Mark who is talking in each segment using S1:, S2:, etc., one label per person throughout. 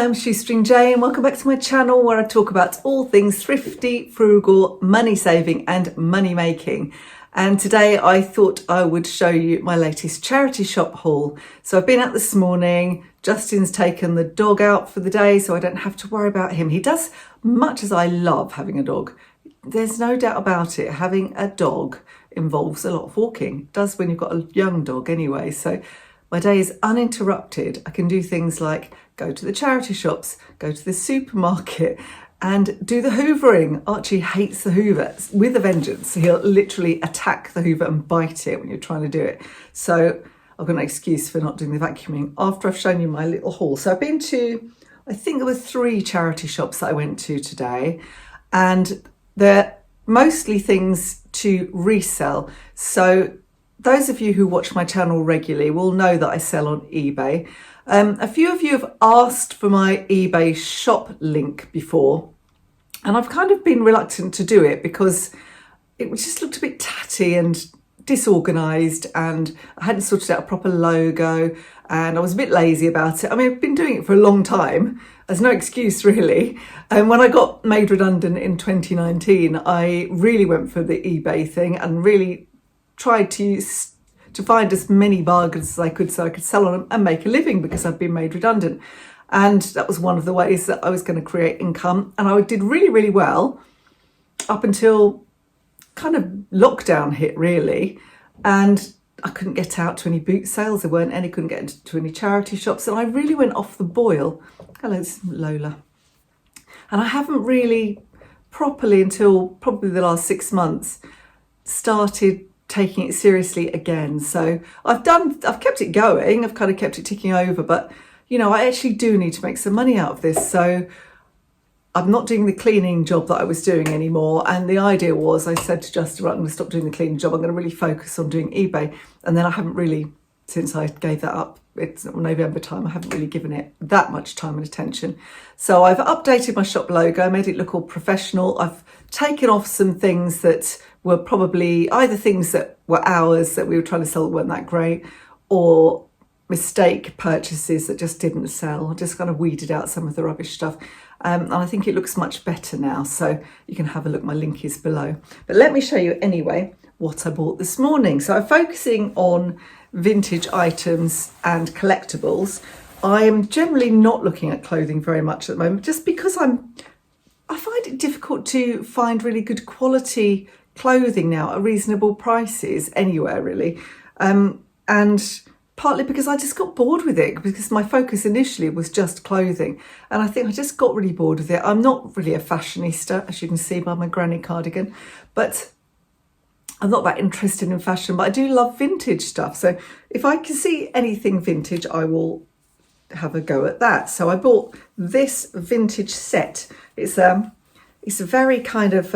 S1: I'm Shoestring Jane. Welcome back to my channel where I talk about all things thrifty, frugal, money saving and money making. And today I thought I would show you my latest charity shop haul. So I've been out this morning. Justin's taken the dog out for the day so I don't have to worry about him. He does, much as I love having a dog, there's no doubt about it, having a dog involves a lot of walking. It does when you've got a young dog anyway. So my day is uninterrupted. I can do things like go to the charity shops, go to the supermarket and do the hoovering. Archie hates the hoover with a vengeance. He'll literally attack the hoover and bite it when you're trying to do it. So I've got an excuse for not doing the vacuuming after I've shown you my little haul. So I've been to, I think there were 3 charity shops that I went to today, and they're mostly things to resell. So those of you who watch my channel regularly will know that I sell on eBay. A few of you have asked for my eBay shop link before, and I've kind of been reluctant to do it because it just looked a bit tatty and disorganised, and I hadn't sorted out a proper logo, and I was a bit lazy about it. I mean, I've been doing it for a long time. There's no excuse really. And when I got made redundant in 2019, I really went for the eBay thing and really tried to find as many bargains as I could so I could sell on them and make a living because I'd been made redundant. And that was one of the ways that I was going to create income. And I did really, really well up until kind of lockdown hit really. And I couldn't get out to any boot sales. There weren't any, couldn't get into any charity shops. And I really went off the boil. Hello, it's Lola. And I haven't really properly until probably the last 6 months started taking it seriously again. So I've kept it going. I've kind of kept it ticking over, but you know, I actually do need to make some money out of this. So I'm not doing the cleaning job that I was doing anymore. And the idea was, I said to Justin, right, I'm going to stop doing the cleaning job. I'm going to really focus on doing eBay. And then I haven't really, since I gave that up, it's November time, I haven't really given it that much time and attention. So I've updated my shop logo, made it look all professional. I've taken off some things that were probably either things that were ours that we were trying to sell that weren't that great, or mistake purchases that just didn't sell. I just kind of weeded out some of the rubbish stuff. And I think it looks much better now. So you can have a look. My link is below. But let me show you anyway what I bought this morning. So I'm focusing on vintage items and collectibles. I am generally not looking at clothing very much at the moment, just because I find it difficult to find really good quality clothing now at reasonable prices anywhere really. And partly because I just got bored with it, because my focus initially was just clothing. And I think I just got really bored with it. I'm not really a fashionista, as you can see by my granny cardigan, but I'm not that interested in fashion, but I do love vintage stuff. So if I can see anything vintage, I will have a go at that. So I bought this vintage set. It's a very kind of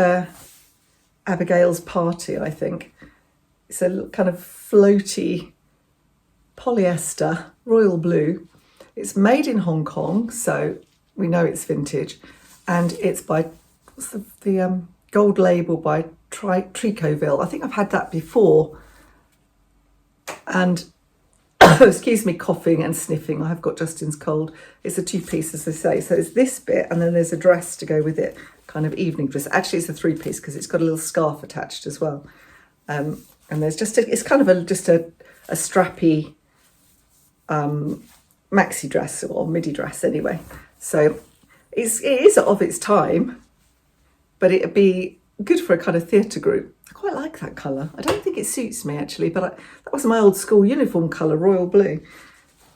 S1: Abigail's Party, I think. It's a kind of floaty polyester royal blue. It's made in Hong Kong, so we know it's vintage, and it's by the gold label by Tricoville. I think I've had that before. And excuse me, coughing and sniffing. I have got Justin's cold. It's a 2-piece, as they say. So it's this bit, and then there's a dress to go with it, kind of evening dress. Actually, it's a 3-piece because it's got a little scarf attached as well. And there's just it's kind of just a strappy maxi dress or midi dress anyway. So it is of its time, but it'd be good for a kind of theatre group. I quite like that colour. I don't think it suits me actually, but that was my old school uniform colour, royal blue.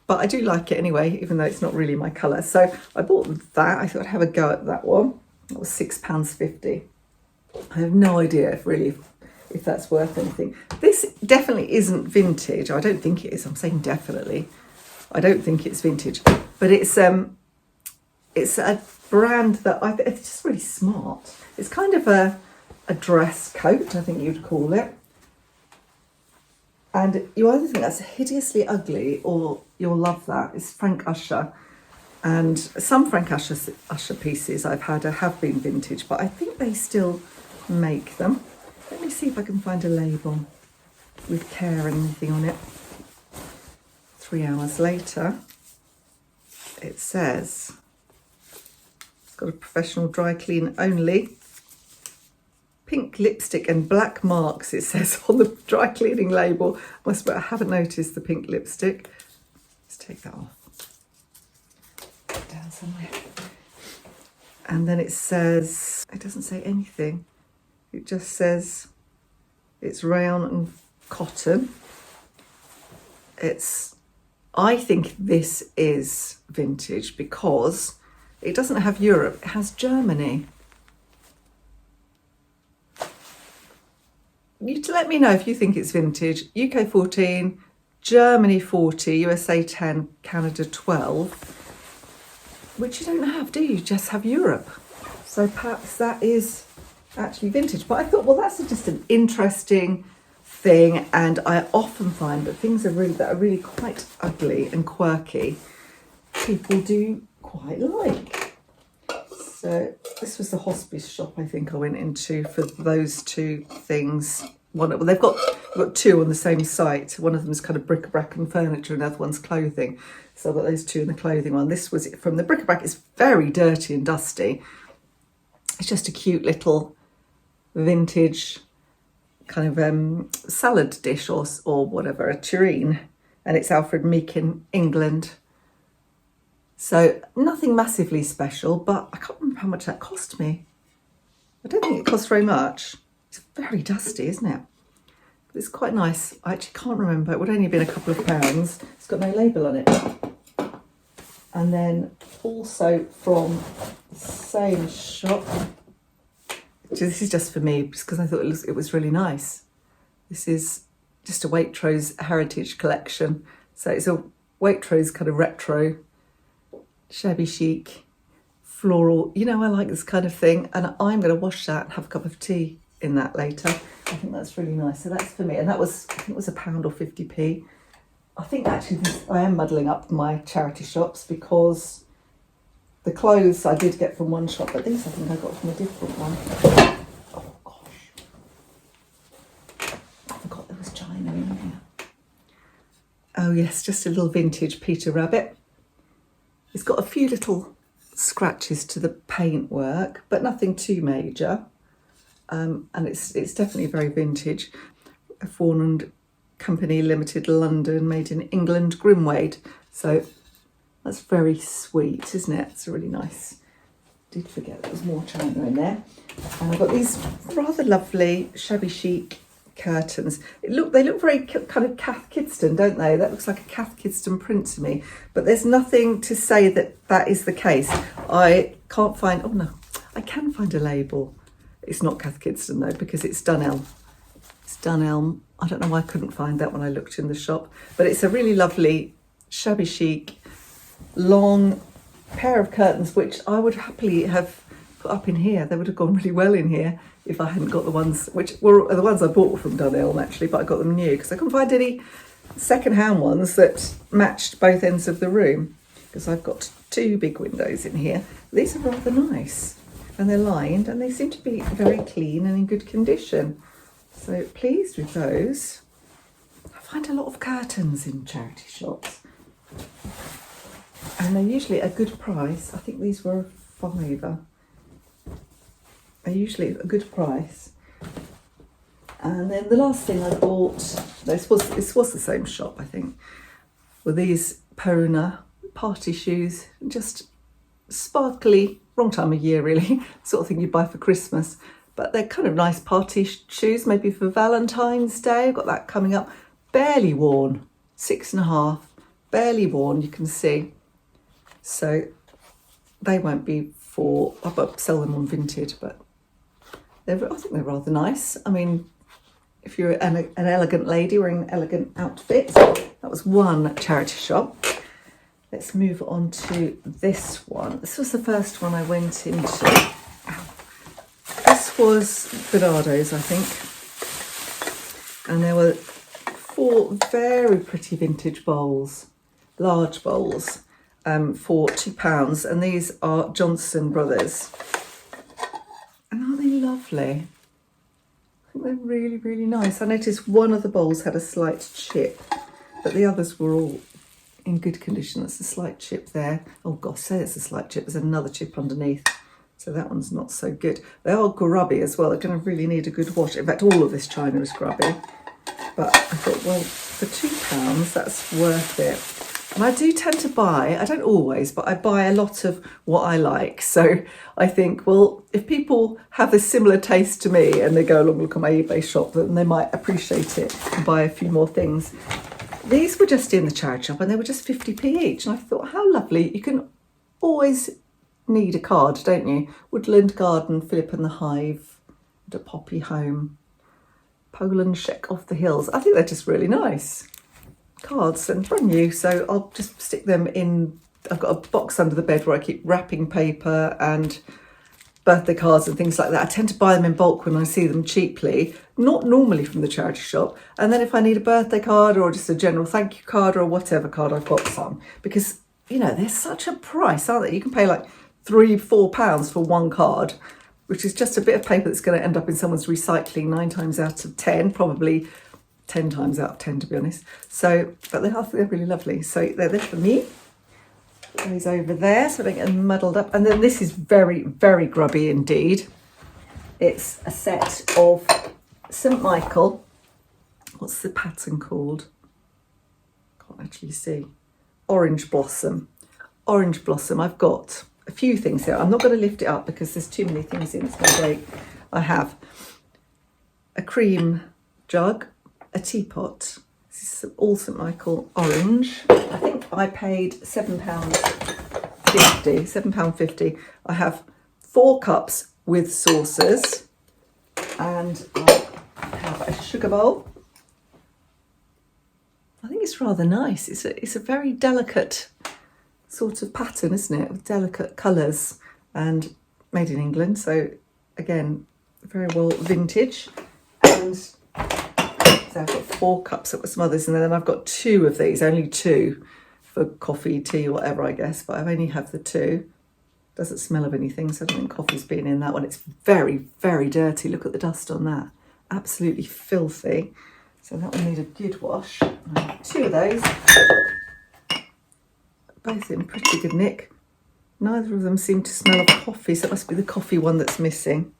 S1: But I do like it anyway, even though it's not really my colour. So I bought that. I thought I'd have a go at that one. That was £6.50. I have no idea if that's worth anything. This definitely isn't vintage. I don't think it is. I'm saying definitely. I don't think it's vintage, but it's a brand that it's just really smart. It's kind of a dress coat, I think you'd call it. And you either think that's hideously ugly or you'll love that. It's Frank Usher. And some Frank Usher pieces I've had have been vintage, but I think they still make them. Let me see if I can find a label with care and anything on it. 3 hours later, it says got a professional dry clean only. Pink lipstick and black marks, it says on the dry cleaning label. I haven't noticed the pink lipstick. Let's take that off. Put it down somewhere. And then it says, it doesn't say anything. It just says it's rayon and cotton. I think this is vintage because it doesn't have Europe, it has Germany. You let me know if you think it's vintage. UK 14, Germany 40, USA 10, Canada 12, which you don't have, do you? You just have Europe. So perhaps that is actually vintage. But I thought, well, that's just an interesting thing, and I often find that things that are really quite ugly and quirky, people do quite like. So this was the hospice shop I think I went into for those two things. They've got two on the same site. One of them is kind of bric-a-brac and furniture, and the other one's clothing. So I've got those two in the clothing one. This was from the bric-a-brac. It's very dirty and dusty. It's just a cute little vintage kind of salad dish or whatever, a tureen, and it's Alfred Meekin, England. So nothing massively special, but I can't remember how much that cost me. I don't think it cost very much. It's very dusty, isn't it? But it's quite nice. I actually can't remember. It would only have been a couple of pounds. It's got no label on it. And then also from the same shop, this is just for me, just because I thought it was really nice. This is just a Waitrose heritage collection. So it's a Waitrose kind of retro, shabby chic, floral. You know, I like this kind of thing. And I'm going to wash that and have a cup of tea in that later. I think that's really nice. So that's for me. And that was, I think it was £1 or 50p. I think actually I am muddling up my charity shops because the clothes I did get from one shop, but these I think I got from a different one. Oh gosh. I forgot there was China in here. Oh yes, just a little vintage Peter Rabbit. It's got a few little scratches to the paintwork, but nothing too major. And it's definitely very vintage. A Fawn and Company Limited, London, made in England, Grimwade. So that's very sweet, isn't it? It's really nice. Did forget there was more china in there. And I've got these rather lovely shabby chic curtains. They look very kind of Cath Kidston, don't they? That looks like a Cath Kidston print to me. But there's nothing to say that that is the case. I can't find, oh no, I can find a label. It's not Cath Kidston though, because it's Dunelm. It's Dunelm. I don't know why I couldn't find that when I looked in the shop. But it's a really lovely shabby chic long pair of curtains, which I would happily have put up in here. They would have gone really well in here if I hadn't got the ones, which were the ones I bought from Dunelm actually, but I got them new because I couldn't find any second-hand ones that matched both ends of the room, because I've got two big windows in here. These are rather nice, and they're lined, and they seem to be very clean and in good condition. So pleased with those. I find a lot of curtains in charity shops, and they're usually a good price. I think these were a £5. They're usually a good price. And then the last thing I bought, this was the same shop I think, were these Peruna party shoes. Just sparkly, wrong time of year really, sort of thing you'd buy for Christmas. But they're kind of nice party shoes, maybe for Valentine's Day. I've got that coming up. Barely worn, 6.5, barely worn, you can see. So they won't be for, I'll sell them on Vinted, but I think they're rather nice. I mean, if you're an elegant lady wearing an elegant outfit. That was one charity shop. Let's move on to this one. This was the first one I went into. Ow. This was Bernardo's, I think. And there were 4 very pretty vintage bowls, large bowls, for £2. And these are Johnson Brothers. And aren't they lovely? I think they're really, really nice. I noticed one of the bowls had a slight chip, but the others were all in good condition. That's a slight chip there. Oh gosh, say it's a slight chip. There's another chip underneath. So that one's not so good. They are grubby as well. They're going to really need a good wash. In fact, all of this china is grubby. But I thought, well, for £2, that's worth it. And I do tend to buy, I don't always, but I buy a lot of what I like. So I think, well, if people have a similar taste to me and they go along and look at my eBay shop, then they might appreciate it and buy a few more things. These were just in the charity shop and they were just 50p each. And I thought, how lovely. You can always need a card, don't you? Woodland Garden, Philip and the Hive, and a Poppy Home, Poland Check Off the Hills. I think they're just really nice cards and brand new, so I'll just stick them in. I've got a box under the bed where I keep wrapping paper and birthday cards and things like that. I tend to buy them in bulk when I see them cheaply, not normally from the charity shop. And then if I need a birthday card or just a general thank you card or whatever card, I've got some, because you know they're such a price, aren't they? You can pay like £3-4 for one card, which is just a bit of paper that's going to end up in someone's recycling 9 times out of 10, probably 10 times out of 10 to be honest. So, but they're really lovely. So they're there for me. Those over there so they don't get muddled up. And then this is very, very grubby indeed. It's a set of St. Michael. What's the pattern called? Can't actually see. Orange Blossom. Orange Blossom. I've got a few things here. I'm not going to lift it up because there's too many things in. It's going to break. I have a cream jug, a teapot. This is all St. Michael orange. I think I paid £7.50. I have 4 cups with saucers, and I have a sugar bowl. I think it's rather nice. It's a very delicate sort of pattern, isn't it? With delicate colours and made in England. So again, very well vintage. And so I've got 4 cups of some others, and then I've got 2 of these, only 2 for coffee, tea, whatever, I guess. But I only have the 2. Doesn't smell of anything, so I don't think coffee's been in that one. It's very, very dirty. Look at the dust on that. Absolutely filthy. So that will need a good wash. I have 2 of those. Both in pretty good nick. Neither of them seem to smell of coffee, so it must be the coffee one that's missing.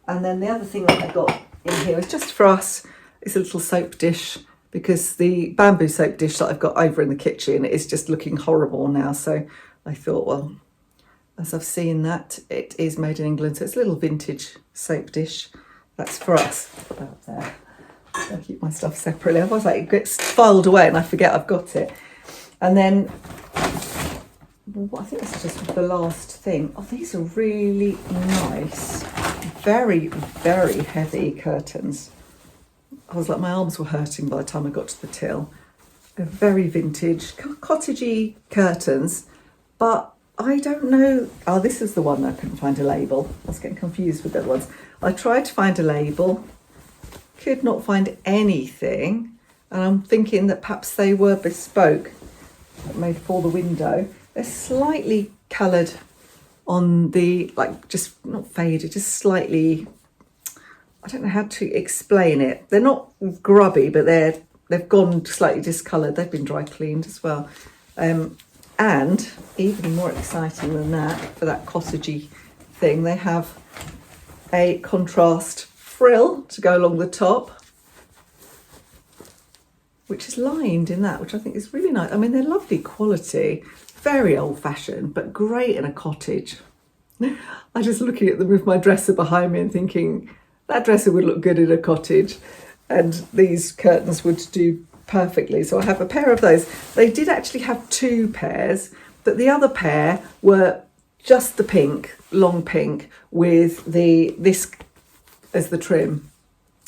S1: And then the other thing that I got in here is just for us. It's a little soap dish, because the bamboo soap dish that I've got over in the kitchen is just looking horrible now. So I thought, well, as I've seen that, it is made in England, so it's a little vintage soap dish. That's for us. Put that up there. I keep my stuff separately. Otherwise, like, it gets filed away and I forget I've got it. And then, well, I think this is just the last thing. Oh, these are really nice. Very, very heavy curtains. I was like, my arms were hurting by the time I got to the till. They're very vintage, cottagey curtains, but I don't know. Oh, this is the one I couldn't find a label. I was getting confused with the other ones. I tried to find a label, could not find anything, and I'm thinking that perhaps they were bespoke, made for the window. They're slightly coloured on the, like, just not faded, just slightly, I don't know how to explain it. They're not grubby, but they've gone slightly discoloured. They've been dry cleaned as well. And even more exciting than that, for that cottagey thing, they have a contrast frill to go along the top, which is lined in that, which I think is really nice. I mean, they're lovely quality, very old-fashioned, but great in a cottage. I'm just looking at them with my dresser behind me and thinking, that dresser would look good in a cottage, and these curtains would do perfectly. So I have a pair of those. They did actually have 2 pairs, but the other pair were just the pink, long pink, with this as the trim.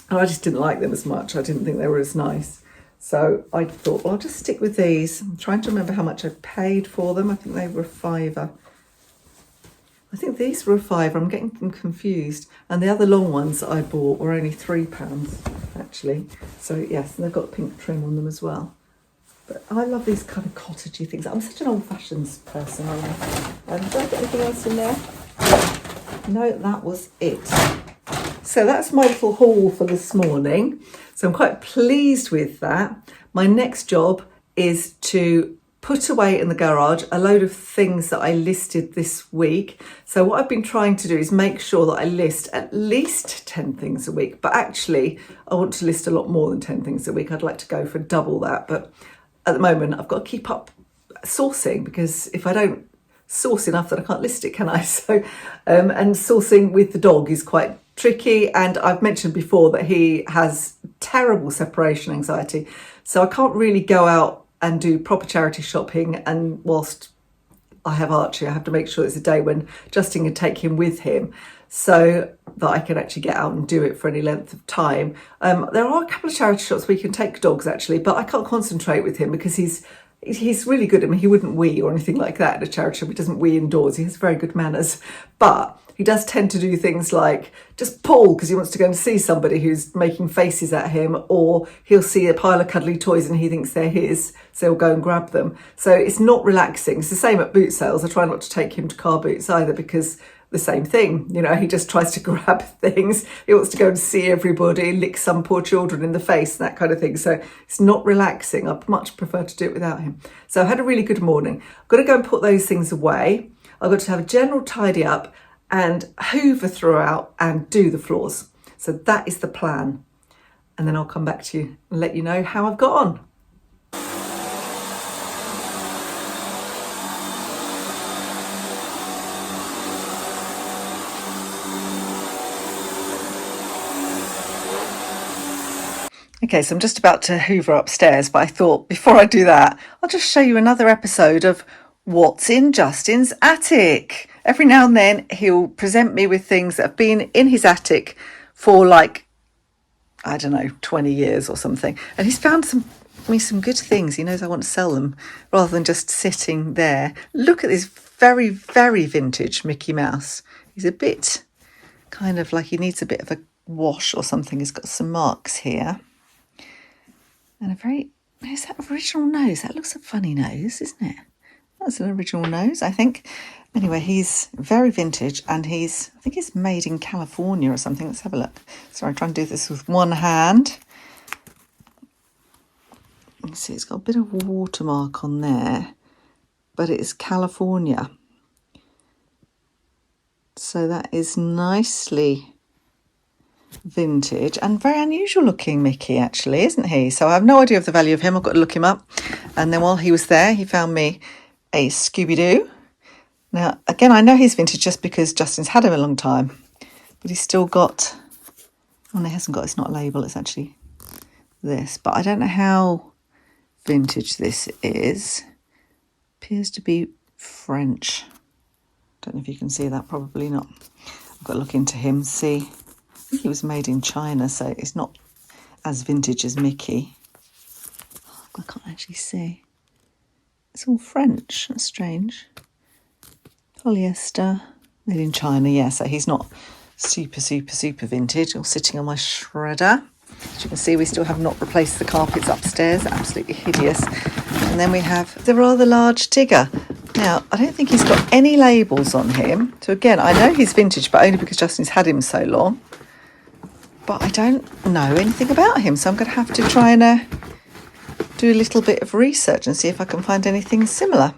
S1: And I just didn't like them as much. I didn't think they were as nice. So I thought, well, I'll just stick with these. I'm trying to remember how much I paid for them. I think they were £5. I think these were £5. I'm getting them confused. And the other long ones that I bought were only £3, actually. So yes, and they've got pink trim on them as well. But I love these kind of cottagey things. I'm such an old-fashioned person, aren't I? Did I get anything else in there? No, that was it. So that's my little haul for this morning. So I'm quite pleased with that. My next job is to put away in the garage a load of things that I listed this week. So what I've been trying to do is make sure that I list at least 10 things a week, but actually I want to list a lot more than 10 things a week. I'd like to go for double that, but at the moment I've got to keep up sourcing, because if I don't source enough, then I can't list it, can I? So and sourcing with the dog is quite tricky, and I've mentioned before that he has terrible separation anxiety, so I can't really go out and do proper charity shopping, and whilst I have Archie, I have to make sure it's a day when Justin can take him with him so that I can actually get out and do it for any length of time. There are a couple of charity shops where you can take dogs actually, but I can't concentrate with him because he's really good. I mean, he wouldn't wee or anything like that at a charity shop. He doesn't wee indoors. He has very good manners, but he does tend to do things like just pull because he wants to go and see somebody who's making faces at him, or he'll see a pile of cuddly toys and he thinks they're his, so he'll go and grab them. So it's not relaxing. It's the same at boot sales. I try not to take him to car boots either, because the same thing, you know, he just tries to grab things. He wants to go and see everybody, lick some poor children in the face, that kind of thing. So it's not relaxing. I'd much prefer to do it without him. So I had a really good morning. I've got to go and put those things away. I've got to have a general tidy up and hoover throughout and do the floors. So that is the plan. And then I'll come back to you and let you know how I've got on. Okay, so I'm just about to hoover upstairs, but I thought before I do that, I'll just show you another episode of What's in Justin's Attic. Every now and then he'll present me with things that have been in his attic for like, I don't know, 20 years or something. And he's found some good things. He knows I want to sell them rather than just sitting there. Look at this very, very vintage Mickey Mouse. He's a bit kind of like he needs a bit of a wash or something. He's got some marks here. And is that original nose? That looks a funny nose, isn't it? That's an original nose, I think. Anyway, he's very vintage, and I think he's made in California or something. Let's have a look. Sorry, I'm trying to do this with one hand. You can see it's got a bit of a watermark on there, but it's California. So that is nicely vintage and very unusual looking Mickey, actually, isn't he? So I have no idea of the value of him. I've got to look him up. And then while he was there, he found me a Scooby-Doo. Now, again, I know he's vintage just because Justin's had him a long time, but he's still got, oh no, he hasn't got, it's not a label, it's actually this, but I don't know how vintage this is. Appears to be French. Don't know if you can see that, probably not. I've got to look into him, see. I think he was made in China, so it's not as vintage as Mickey. Oh, I can't actually see. It's all French. That's strange. Polyester, made in China. Yeah, so he's not super, super, super vintage. All sitting on my shredder. As you can see, we still have not replaced the carpets upstairs. Absolutely hideous. And then we have the rather large Tigger. Now, I don't think he's got any labels on him. So again, I know he's vintage, but only because Justin's had him so long. But I don't know anything about him, so I'm going to have to try and do a little bit of research and see if I can find anything similar.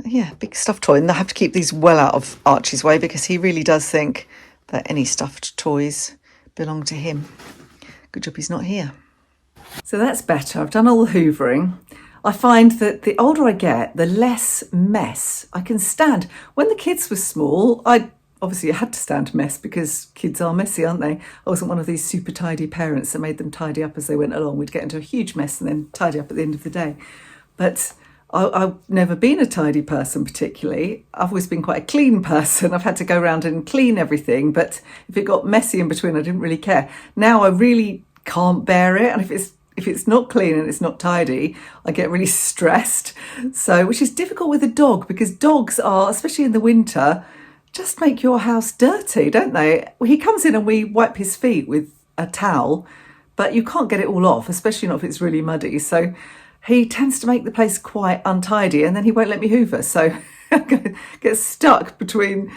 S1: Yeah, big stuffed toy, and I have to keep these well out of Archie's way because he really does think that any stuffed toys belong to him. Good job he's not here. So that's better. I've done all the hoovering. I find that the older I get, the less mess I can stand. When the kids were small, obviously I had to stand mess because kids are messy, aren't they? I wasn't one of these super tidy parents that made them tidy up as they went along. We'd get into a huge mess and then tidy up at the end of the day. But I've never been a tidy person particularly. I've always been quite a clean person. I've had to go around and clean everything, but if it got messy in between, I didn't really care. Now I really can't bear it, and if it's not clean and it's not tidy, I get really stressed. So, which is difficult with a dog, because dogs are, especially in the winter, just make your house dirty, don't they? Well, he comes in and we wipe his feet with a towel, but you can't get it all off, especially not if it's really muddy. So he tends to make the place quite untidy, and then he won't let me hoover. So I get stuck between,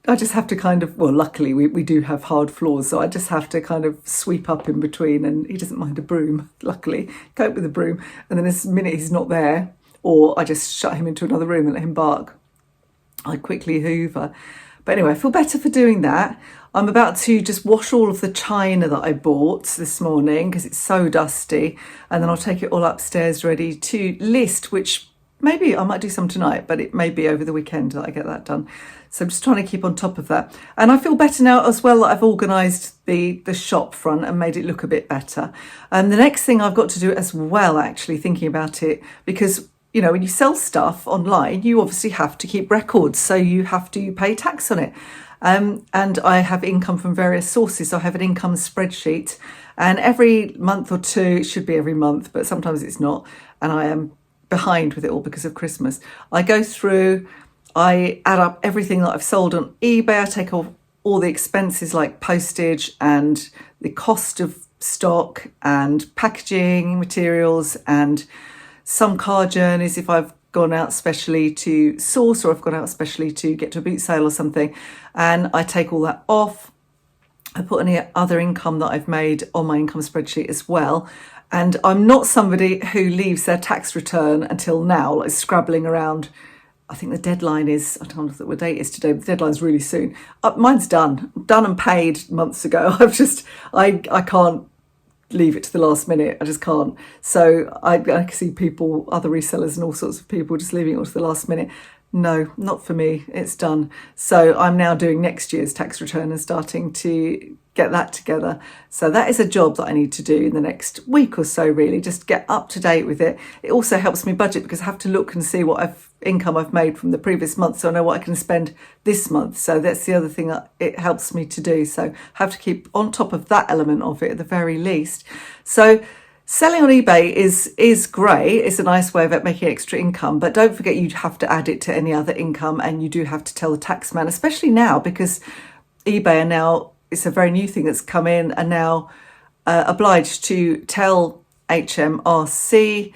S1: I just have to kind of, well, luckily we do have hard floors, so I just have to kind of sweep up in between, and he doesn't mind a broom, luckily, cope with a broom. And then the minute he's not there, or I just shut him into another room and let him bark. I quickly hoover. But anyway, I feel better for doing that. I'm about to just wash all of the china that I bought this morning because it's so dusty, and then I'll take it all upstairs ready to list, which maybe I might do some tonight, but it may be over the weekend that I get that done. So I'm just trying to keep on top of that. And I feel better now as well that I've organised the shop front and made it look a bit better. And the next thing I've got to do as well, actually thinking about it, because you know, when you sell stuff online, you obviously have to keep records, so you have to pay tax on it. And I have income from various sources. So I have an income spreadsheet, and every month or two, it should be every month, but sometimes it's not. And I am behind with it all because of Christmas. I go through, I add up everything that I've sold on eBay. I take off all the expenses like postage and the cost of stock and packaging materials and some car journeys if I've gone out specially to source, or I've gone out specially to get to a boot sale or something, and I take all that off. I put any other income that I've made on my income spreadsheet as well. And I'm not somebody who leaves their tax return until now, like scrabbling around. I think the deadline is, I don't know what date it is today, but the deadline's really soon. Mine's done and paid months ago. I can't leave it to the last minute. I just can't. So I can see people, other resellers and all sorts of people just leaving it all to the last minute. No, not for me. It's done. So I'm now doing next year's tax return and starting to get that together. So that is a job that I need to do in the next week or so, really, just get up to date with it. It also helps me budget because I have to look and see what income I've made from the previous month, so I know what I can spend this month. So that's the other thing that it helps me to do. So I have to keep on top of that element of it at the very least. So selling on eBay is great. It's a nice way of making extra income, but don't forget you have to add it to any other income, and you do have to tell the tax man, especially now because eBay are now, it's a very new thing that's come in, are now obliged to tell HMRC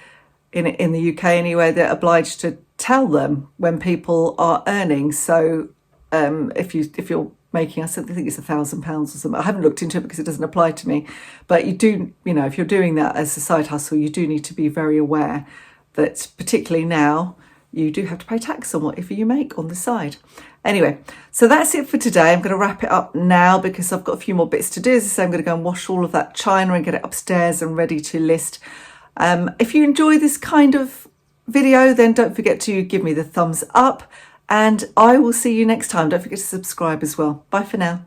S1: in the UK anyway. They're obliged to tell them when people are earning. So if you're making, I think it's £1,000 or something. I haven't looked into it because it doesn't apply to me. But you do, you know, if you're doing that as a side hustle, you do need to be very aware that particularly now you do have to pay tax on whatever you make on the side. Anyway, so that's it for today. I'm going to wrap it up now because I've got a few more bits to do. As I say, I'm going to go and wash all of that china and get it upstairs and ready to list. If you enjoy this kind of video, then don't forget to give me the thumbs up, and I will see you next time. Don't forget to subscribe as well. Bye for now.